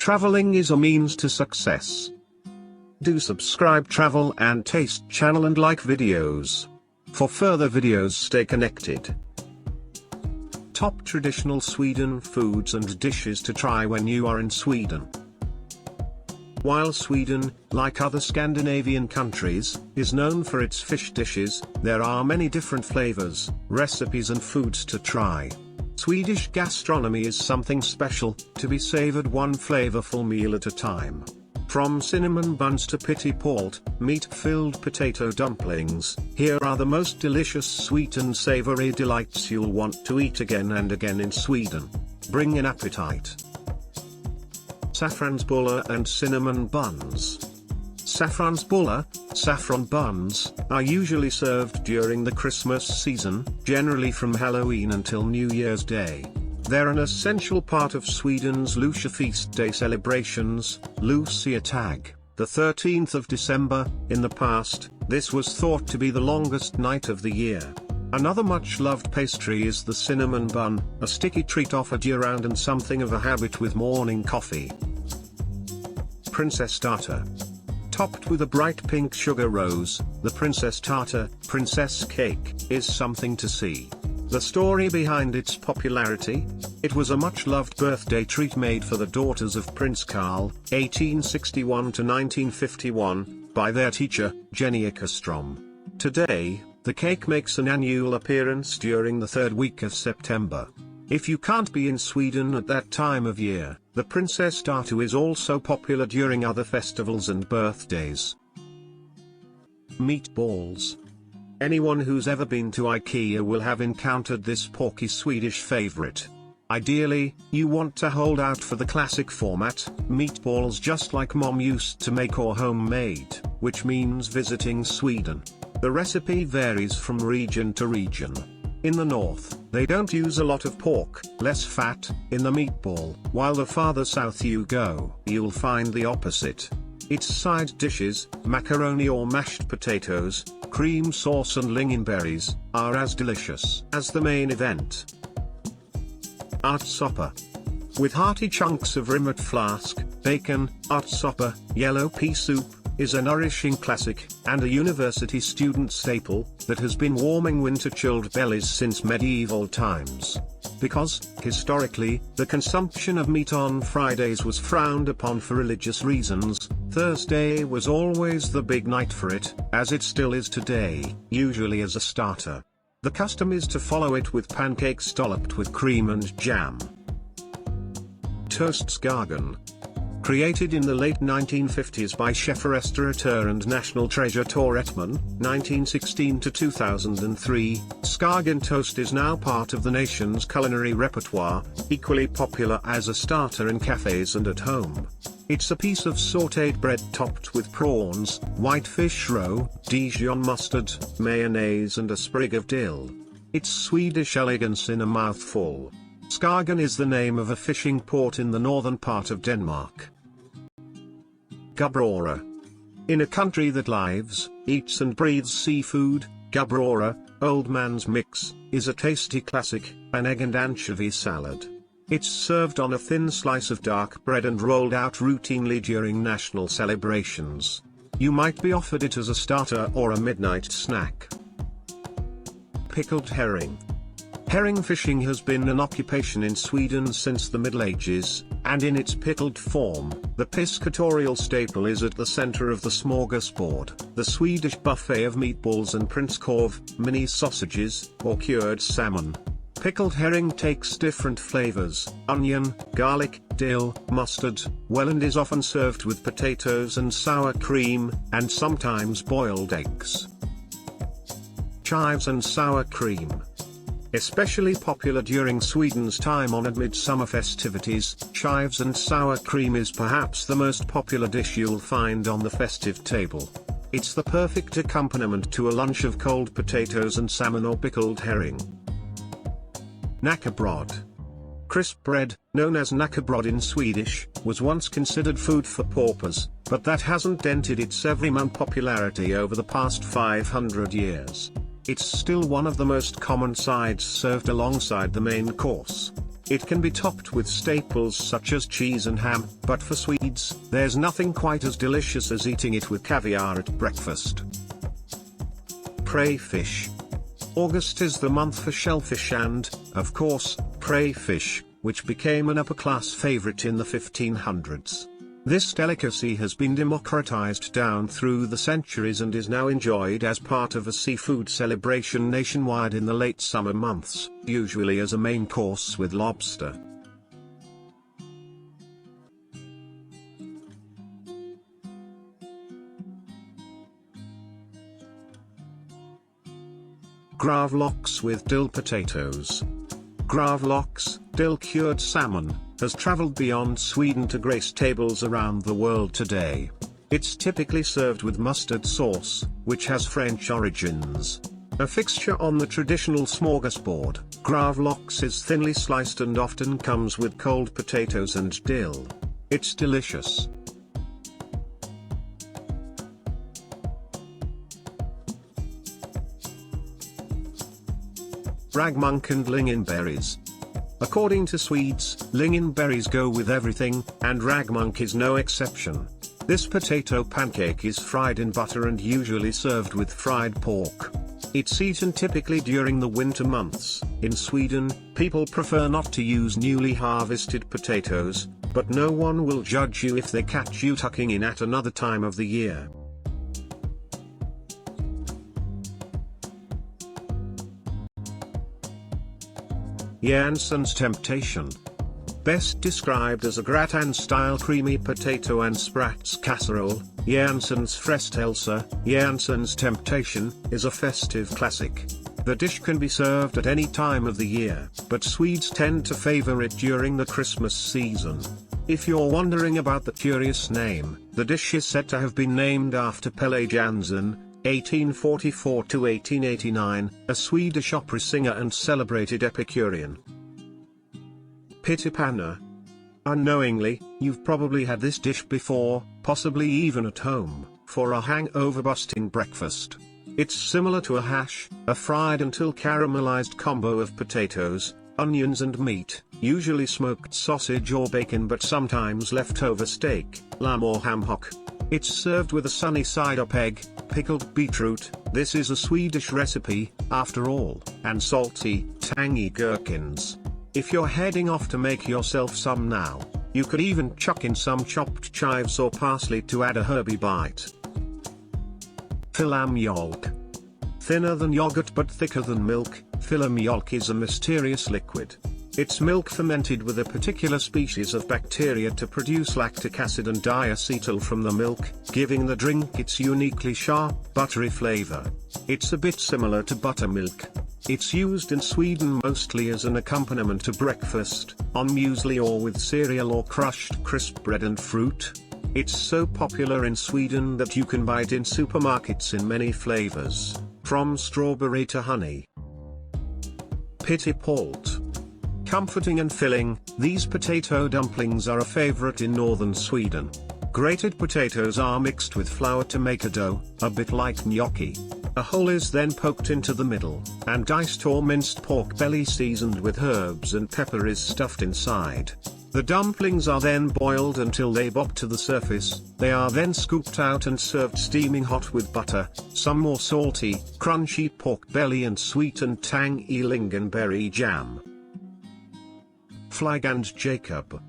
Traveling is a means to success. Do subscribe Travel and Taste channel and like videos. For further videos, stay connected. Top traditional Sweden foods and dishes to try when you are in Sweden. While Sweden, like other Scandinavian countries, is known for its fish dishes, there are many different flavors, recipes and foods to try. Swedish gastronomy is something special, to be savored one flavorful meal at a time. From cinnamon buns to Pitepalt, meat-filled potato dumplings, here are the most delicious sweet and savory delights you'll want to eat again and again in Sweden. Bring an appetite. Saffransbullar and cinnamon buns. Saffransbullar, saffron buns, are usually served during the Christmas season, generally from Halloween until New Year's Day. They're an essential part of Sweden's Lucia feast day celebrations, Lucia Tag, the 13th of December. In the past, this was thought to be the longest night of the year. Another much-loved pastry is the cinnamon bun, a sticky treat offered year-round and something of a habit with morning coffee. Prinsesstårta. Topped with a bright pink sugar rose, the Prinsesstårta, princess cake, is something to see. The story behind its popularity? It was a much-loved birthday treat made for the daughters of Prince Carl, 1861 to 1951, by their teacher, Jenny Ekström. Today, the cake makes an annual appearance during the third week of September. If you can't be in Sweden at that time of year, the Prinsesstårta is also popular during other festivals and birthdays. Meatballs. Anyone who's ever been to IKEA will have encountered this porky Swedish favorite. Ideally, you want to hold out for the classic format, meatballs just like mom used to make or homemade, which means visiting Sweden. The recipe varies from region to region. In the north, they don't use a lot of pork, less fat, in the meatball, while the farther south you go, you'll find the opposite. Its side dishes, macaroni or mashed potatoes, cream sauce and lingonberries, are as delicious as the main event. Ärtsoppa. With hearty chunks of rimmet flask, bacon, ärtsoppa, yellow pea soup, is a nourishing classic, and a university student staple, that has been warming winter-chilled bellies since medieval times. Because, historically, the consumption of meat on Fridays was frowned upon for religious reasons, Thursday was always the big night for it, as it still is today, usually as a starter. The custom is to follow it with pancakes dolloped with cream and jam. Toast Skagen. Created in the late 1950s by chef restaurateur and national treasure Tor Ettman, 1916 to 2003, Skagen toast is now part of the nation's culinary repertoire, equally popular as a starter in cafes and at home. It's a piece of sautéed bread topped with prawns, white fish roe, Dijon mustard, mayonnaise and a sprig of dill. It's Swedish elegance in a mouthful. Skagen is the name of a fishing port in the northern part of Denmark. Gubbröra. In a country that lives, eats and breathes seafood, Gubbröra, old man's mix, is a tasty classic, an egg and anchovy salad. It's served on a thin slice of dark bread and rolled out routinely during national celebrations. You might be offered it as a starter or a midnight snack. Pickled herring. Herring fishing has been an occupation in Sweden since the Middle Ages, and in its pickled form, the piscatorial staple is at the center of the smörgåstårta, the Swedish buffet of meatballs and prinskorv, mini sausages, or cured salmon. Pickled herring takes different flavors, onion, garlic, dill, mustard, and is often served with potatoes and sour cream, and sometimes boiled eggs. Chives and sour cream. Especially popular during Sweden's time-honored midsummer festivities, chives and sour cream is perhaps the most popular dish you'll find on the festive table. It's the perfect accompaniment to a lunch of cold potatoes and salmon or pickled herring. Knäckebröd. Crisp bread, known as knäckebröd in Swedish, was once considered food for paupers, but that hasn't dented its everyman popularity over the past 500 years. It's still one of the most common sides served alongside the main course. It can be topped with staples such as cheese and ham, but for Swedes, there's nothing quite as delicious as eating it with caviar at breakfast. Crayfish. August is the month for shellfish and, of course, crayfish, which became an upper-class favorite in the 1500s. This delicacy has been democratized down through the centuries and is now enjoyed as part of a seafood celebration nationwide in the late summer months, usually as a main course with lobster. Gravlax with dill potatoes. Gravlax, dill-cured salmon, has traveled beyond Sweden to grace tables around the world today. It's typically served with mustard sauce, which has French origins. A fixture on the traditional smorgasbord, gravlax is thinly sliced and often comes with cold potatoes and dill. It's delicious. Raggmunk and lingonberries. According to Swedes, lingonberries go with everything, and raggmunk is no exception. This potato pancake is fried in butter and usually served with fried pork. It's eaten typically during the winter months. In Sweden, people prefer not to use newly harvested potatoes, but no one will judge you if they catch you tucking in at another time of the year. Jansson's Temptation. Best described as a gratin-style creamy potato and sprats casserole, Jansson's Frestelse, Jansson's Temptation, is a festive classic. The dish can be served at any time of the year, but Swedes tend to favor it during the Christmas season. If you're wondering about the curious name, the dish is said to have been named after Pelle Jansson, 1844 to 1889, a Swedish opera singer and celebrated Epicurean. Pittipanna. Unknowingly, you've probably had this dish before, possibly even at home, for a hangover-busting breakfast. It's similar to a hash, a fried until caramelized combo of potatoes, onions and meat, usually smoked sausage or bacon but sometimes leftover steak, lamb or ham hock. It's served with a sunny side-up egg, pickled beetroot. This is a Swedish recipe, after all, and salty, tangy gherkins. If you're heading off to make yourself some now, you could even chuck in some chopped chives or parsley to add a herby bite. Filmjölk. Thinner than yogurt but thicker than milk, Filmjölk is a mysterious liquid. It's milk fermented with a particular species of bacteria to produce lactic acid and diacetyl from the milk, giving the drink its uniquely sharp, buttery flavor. It's a bit similar to buttermilk. It's used in Sweden mostly as an accompaniment to breakfast, on muesli or with cereal or crushed crisp bread and fruit. It's so popular in Sweden that you can buy it in supermarkets in many flavors, from strawberry to honey. Pitepalt. Comforting and filling, these potato dumplings are a favorite in northern Sweden. Grated potatoes are mixed with flour to make a dough, a bit like gnocchi. A hole is then poked into the middle, and diced or minced pork belly seasoned with herbs and pepper is stuffed inside. The dumplings are then boiled until they bob to the surface. They are then scooped out and served steaming hot with butter, some more salty, crunchy pork belly and sweet and tangy lingonberry jam. Flygande Jakob.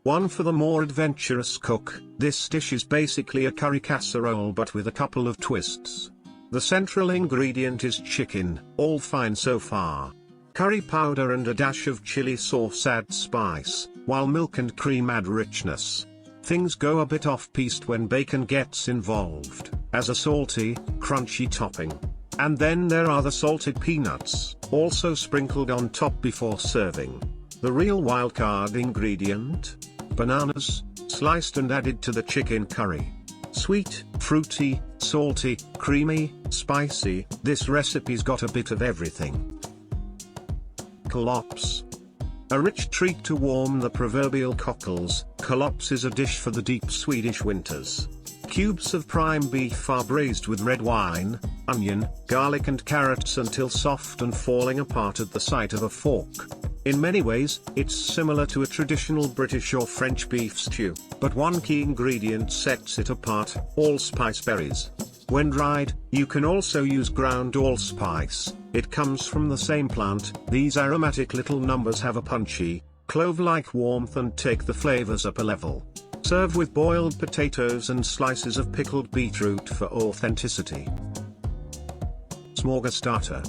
One for the more adventurous cook, this dish is basically a curry casserole but with a couple of twists. The central ingredient is chicken, all fine so far. Curry powder and a dash of chili sauce add spice, while milk and cream add richness. Things go a bit off-piste when bacon gets involved, as a salty, crunchy topping. And then there are the salted peanuts, also sprinkled on top before serving. The real wildcard ingredient? Bananas, sliced and added to the chicken curry. Sweet, fruity, salty, creamy, spicy, this recipe's got a bit of everything. Kalops. A rich treat to warm the proverbial cockles, Kalops is a dish for the deep Swedish winters. Cubes of prime beef are braised with red wine, onion, garlic and carrots until soft and falling apart at the sight of a fork. In many ways, it's similar to a traditional British or French beef stew, but one key ingredient sets it apart: allspice berries. When dried, you can also use ground allspice. It comes from the same plant. These aromatic little numbers have a punchy, clove-like warmth and take the flavors up a level. Serve with boiled potatoes and slices of pickled beetroot for authenticity. Smörgåstårta.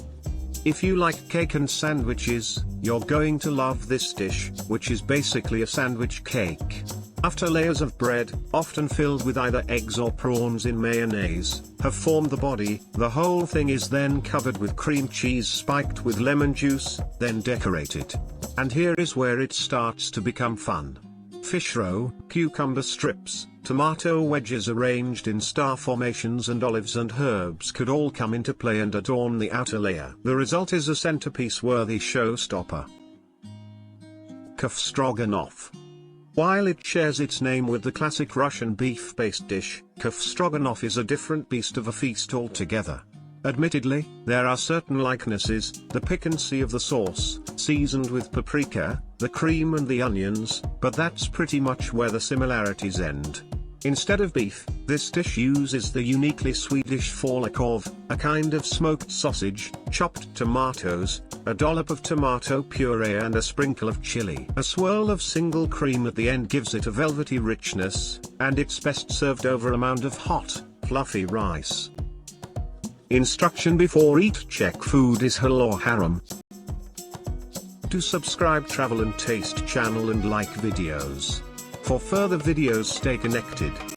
If you like cake and sandwiches, you're going to love this dish, which is basically a sandwich cake. After layers of bread, often filled with either eggs or prawns in mayonnaise, have formed the body, the whole thing is then covered with cream cheese spiked with lemon juice, then decorated. And here is where it starts to become fun. Fish roe, cucumber strips, tomato wedges arranged in star formations and olives and herbs could all come into play and adorn the outer layer. The result is a centerpiece-worthy showstopper. Stroganoff. While it shares its name with the classic Russian beef-based dish, stroganoff is a different beast of a feast altogether. Admittedly, there are certain likenesses: the piquancy of the sauce, seasoned with paprika, the cream and the onions, but that's pretty much where the similarities end. Instead of beef, this dish uses the uniquely Swedish Korv, a kind of smoked sausage, chopped tomatoes, a dollop of tomato puree and a sprinkle of chili. A swirl of single cream at the end gives it a velvety richness, and it's best served over a mound of hot, fluffy rice. Instruction before eat: check food is halal or haram. To subscribe Travel and Taste channel and like videos. For further videos, stay connected.